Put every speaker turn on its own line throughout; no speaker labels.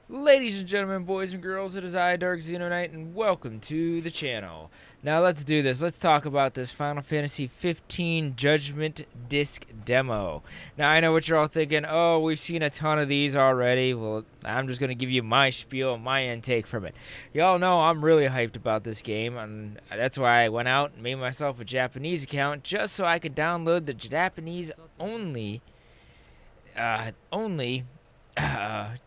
Ladies and gentlemen, boys and girls, it is I, Dark Xenonite, and welcome to the channel. Now let's do this. Let's talk about this Final Fantasy 15 Judgment Disc demo. Now I know what you're all thinking. Oh, we've seen a ton of these already. Well, I'm just going to give you my spiel and my intake from it. Y'all know I'm really hyped about this game, and that's why I went out and made myself a Japanese account just so I could download the Japanese only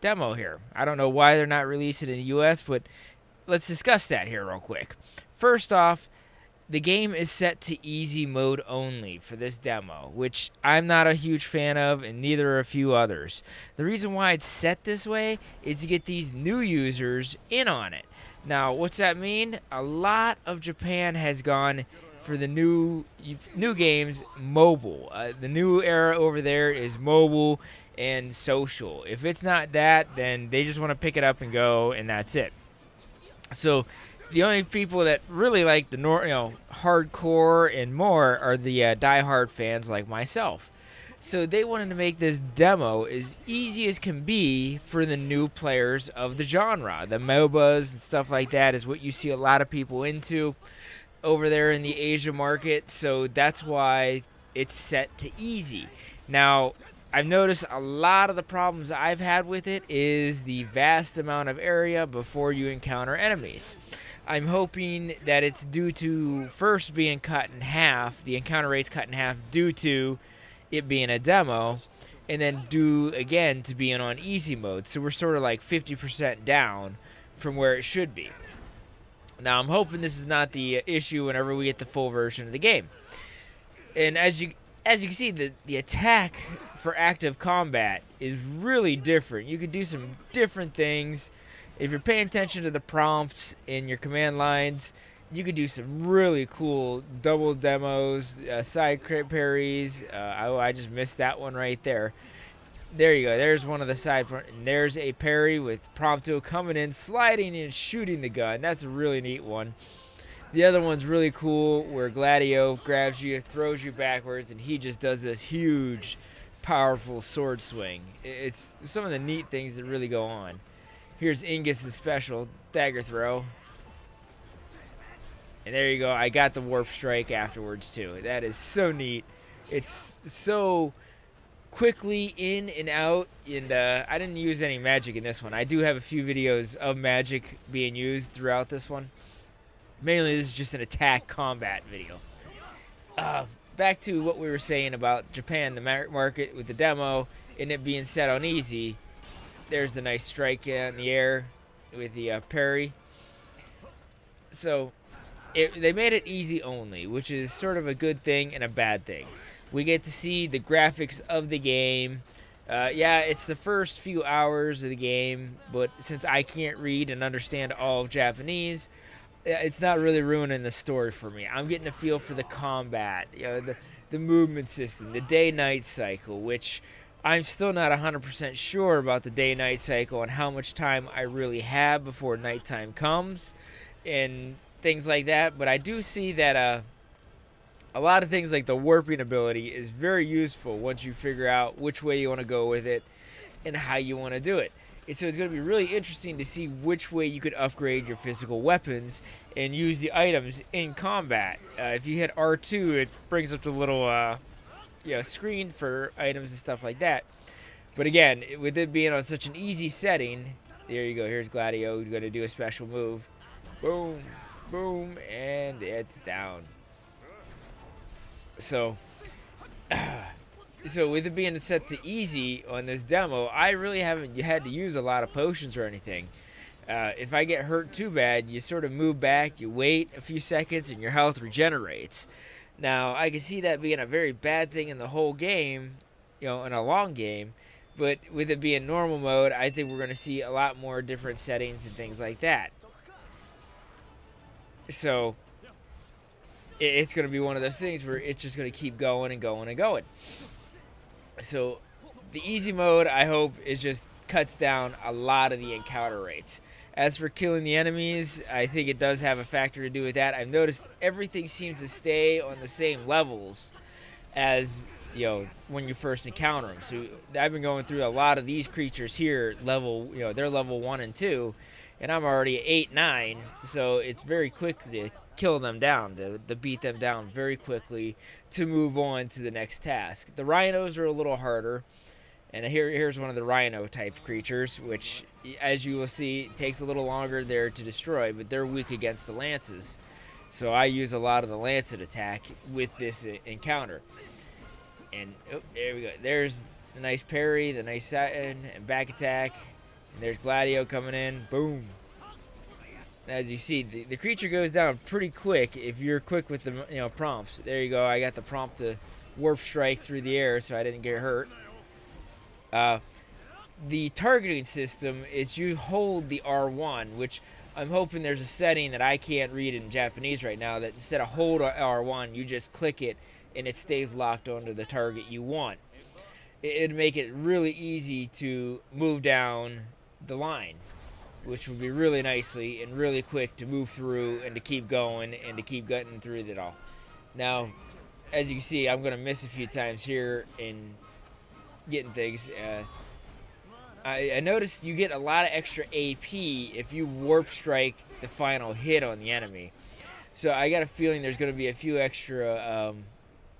demo here. I don't know why they're not releasing it in the US, but let's discuss that here real quick. First off, the game is set to easy mode only for this demo, which I'm not a huge fan of, and neither are a few others. The reason why it's set this way is to get these new users in on it. Now, what's that mean? A lot of Japan has gone for the new games mobile. The new era over there is mobile and social. If it's not that, then they just want to pick it up and go, and that's it. So the only people that really like the hardcore and more are the diehard fans like myself. So they wanted to make this demo as easy as can be for the new players of the genre. The MOBAs and stuff like that is what you see a lot of people into over there in the Asia market. So that's why it's set to easy. Now, I've noticed a lot of the problems I've had with it is the vast amount of area before you encounter enemies. I'm hoping that it's due to first being cut in half, the encounter rate's cut in half due to it being a demo, and then due again to being on easy mode. So we're sort of like 50% down from where it should be. Now I'm hoping this is not the issue whenever we get the full version of the game. And as you can see, the attack for active combat is really different. You could do some different things. If you're paying attention to the prompts in your command lines, you could do some really cool double demos, side parries. I just missed that one right there. There you go. There's one of the side, and there's a parry with Prompto coming in, sliding and shooting the gun. That's a really neat one. The other one's really cool where Gladio grabs you, throws you backwards, and he just does this huge, powerful sword swing. It's some of the neat things that really go on. Here's Ingus's special dagger throw. And there you go. I got the warp strike afterwards too. That is so neat. It's so quickly in and out. And I didn't use any magic in this one. I do have a few videos of magic being used throughout this one. Mainly this is just an attack combat video. Back to what we were saying about Japan, the market with the demo, and it being set on easy. There's the nice strike in the air with the parry. So they made it easy only, which is sort of a good thing and a bad thing. We get to see the graphics of the game. Yeah, it's the first few hours of the game, but since I can't read and understand all of Japanese, it's not really ruining the story for me. I'm getting a feel for the combat, the movement system, the day-night cycle, which I'm still not 100% sure about the day-night cycle and how much time I really have before nighttime comes and things like that. But I do see that a lot of things like the warping ability is very useful once you figure out which way you want to go with it and how you want to do it. And so it's going to be really interesting to see which way you could upgrade your physical weapons and use the items in combat. If you hit R2, it brings up the little screen for items and stuff like that. But again, with it being on such an easy setting, there you go. Here's Gladio. You're going to do a special move. Boom, boom, and it's down. So with it being set to easy on this demo, I really haven't had to use a lot of potions or anything. If I get hurt too bad, you sort of move back, you wait a few seconds, and your health regenerates. Now, I can see that being a very bad thing in the whole game, in a long game, but with it being normal mode, I think we're going to see a lot more different settings and things like that. So it's going to be one of those things where it's just going to keep going and going and going. So the easy mode, I hope, is just cuts down a lot of the encounter rates. As for killing the enemies, I think it does have a factor to do with that. I've noticed everything seems to stay on the same levels as when you first encounter them. So I've been going through a lot of these creatures here, they're level 1 and 2, and I'm already at 8, 9. So it's very quick to kill them down, to beat them down very quickly, to move on to the next task. The rhinos are a little harder. And here's one of the rhino type creatures, which, as you will see, takes a little longer there to destroy, but they're weak against the lances. So I use a lot of the lancet attack with this encounter. And there we go. There's the nice parry, the nice side and back attack. And there's Gladio coming in. Boom. As you see, the creature goes down pretty quick if you're quick with the prompts. There you go. I got the prompt to warp strike through the air, so I didn't get hurt. The targeting system is you hold the R1, which I'm hoping there's a setting that I can't read in Japanese right now, that instead of hold R1, you just click it and it stays locked onto the target you want. It'd make it really easy to move down the line, which would be really nicely and really quick to move through and to keep going and to keep getting through it all. Now, as you can see, I'm going to miss a few times here in getting things. I noticed you get a lot of extra AP if you warp strike the final hit on the enemy. So I got a feeling there's going to be a few extra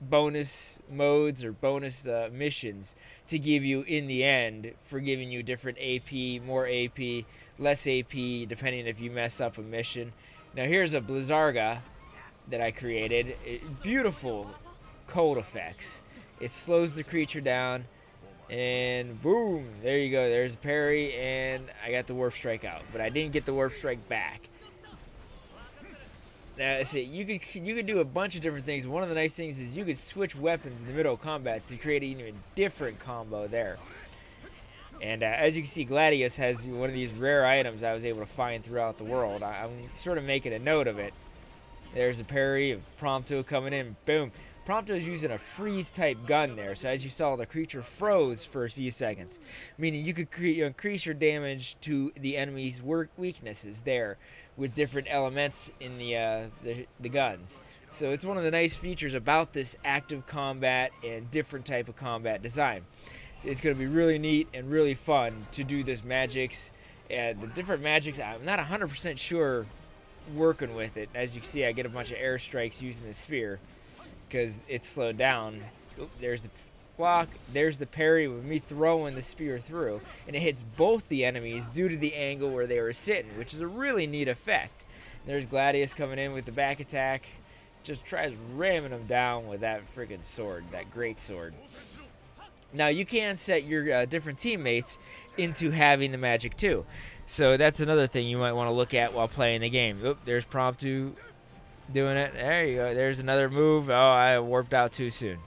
bonus modes or bonus missions to give you in the end for giving you different AP, more AP, less AP, depending if you mess up a mission. Now here's a Blizzarga that I created. Beautiful cold effects. It slows the creature down. And boom, there you go. There's a parry, and I got the warp strike out, but I didn't get the warp strike back. Now, see, you could do a bunch of different things. One of the nice things is you could switch weapons in the middle of combat to create an even different combo there. And as you can see, Gladius has one of these rare items I was able to find throughout the world. I'm sort of making a note of it. There's a parry of Prompto coming in, boom. Prompto is using a freeze-type gun there, so as you saw, the creature froze for a few seconds, meaning you could increase your damage to the enemy's weaknesses there with different elements in the guns. So it's one of the nice features about this active combat and different type of combat design. It's going to be really neat and really fun to do this magics, and the different magics, I'm not 100% sure working with it. As you can see, I get a bunch of air strikes using the spear, because it's slowed down. Oop, there's the block. There's the parry with me throwing the spear through, and it hits both the enemies due to the angle where they were sitting, which is a really neat effect. There's Gladius coming in with the back attack. Just tries ramming them down with that friggin' sword, that great sword. Now, you can set your different teammates into having the magic too. So that's another thing you might want to look at while playing the game. Oop, there's Prompto doing it. There you go. There's another move. Oh, I warped out too soon.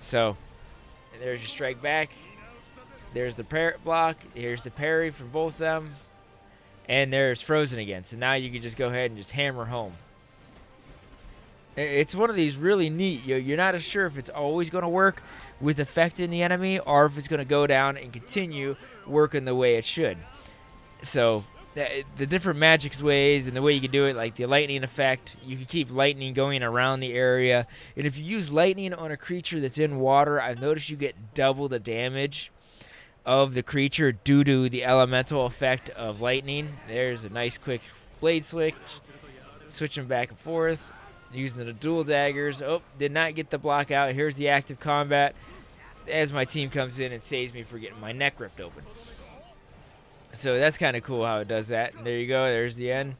So, there's your strike back. There's the parry block. Here's the parry from both of them. And there's frozen again. So now you can just go ahead and just hammer home. It's one of these really neat. You're not as sure if it's always going to work with affecting the enemy or if it's going to go down and continue working the way it should. So, the different magic ways and the way you can do it, like the lightning effect, you can keep lightning going around the area. And if you use lightning on a creature that's in water, I've noticed you get double the damage of the creature due to the elemental effect of lightning. There's a nice quick blade switch, switching back and forth, using the dual daggers. Oh, did not get the block out. Here's the active combat as my team comes in and saves me for getting my neck ripped open. So that's kind of cool how it does that. And there you go. There's the end.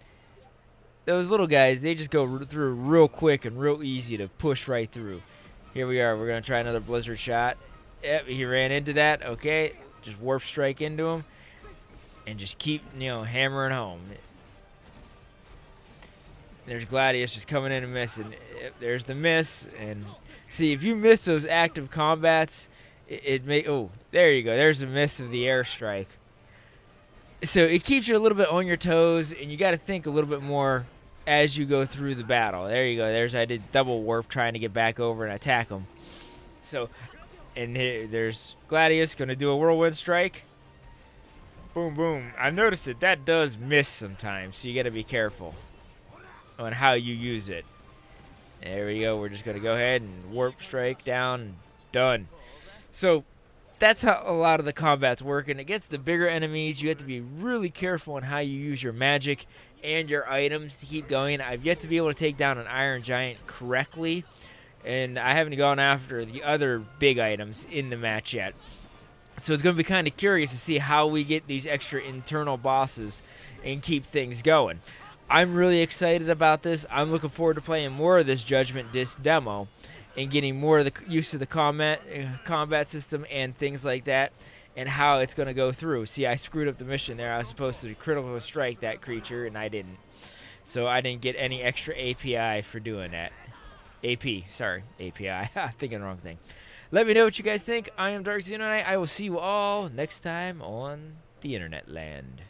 Those little guys, they just go through real quick and real easy to push right through. Here we are. We're going to try another blizzard shot. Yep, he ran into that. Okay, just warp strike into him and just keep, hammering home. There's Gladius just coming in and missing. Yep, there's the miss. And see, if you miss those active combats, it may... Oh, there you go. There's the miss of the airstrike. So it keeps you a little bit on your toes, and you got to think a little bit more as you go through the battle. There you go. I did double warp trying to get back over and attack him. So, and here, there's Gladius going to do a whirlwind strike. Boom, boom. I've noticed that does miss sometimes, so you got to be careful on how you use it. There we go. We're just going to go ahead and warp strike down, Done. So that's how a lot of the combat's work, and against the bigger enemies, you have to be really careful on how you use your magic and your items to keep going. I've yet to be able to take down an Iron Giant correctly, and I haven't gone after the other big items in the match yet. So it's going to be kind of curious to see how we get these extra internal bosses and keep things going. I'm really excited about this. I'm looking forward to playing more of this Judgment Disc demo and getting more of the use of the combat system and things like that, and how it's going to go through. See, I screwed up the mission there. I was supposed to critical strike that creature, and I didn't. So I didn't get any extra API for doing that. AP, sorry, API. Thinking the wrong thing. Let me know what you guys think. I am Dark Xenonite. I will see you all next time on the Internet Land.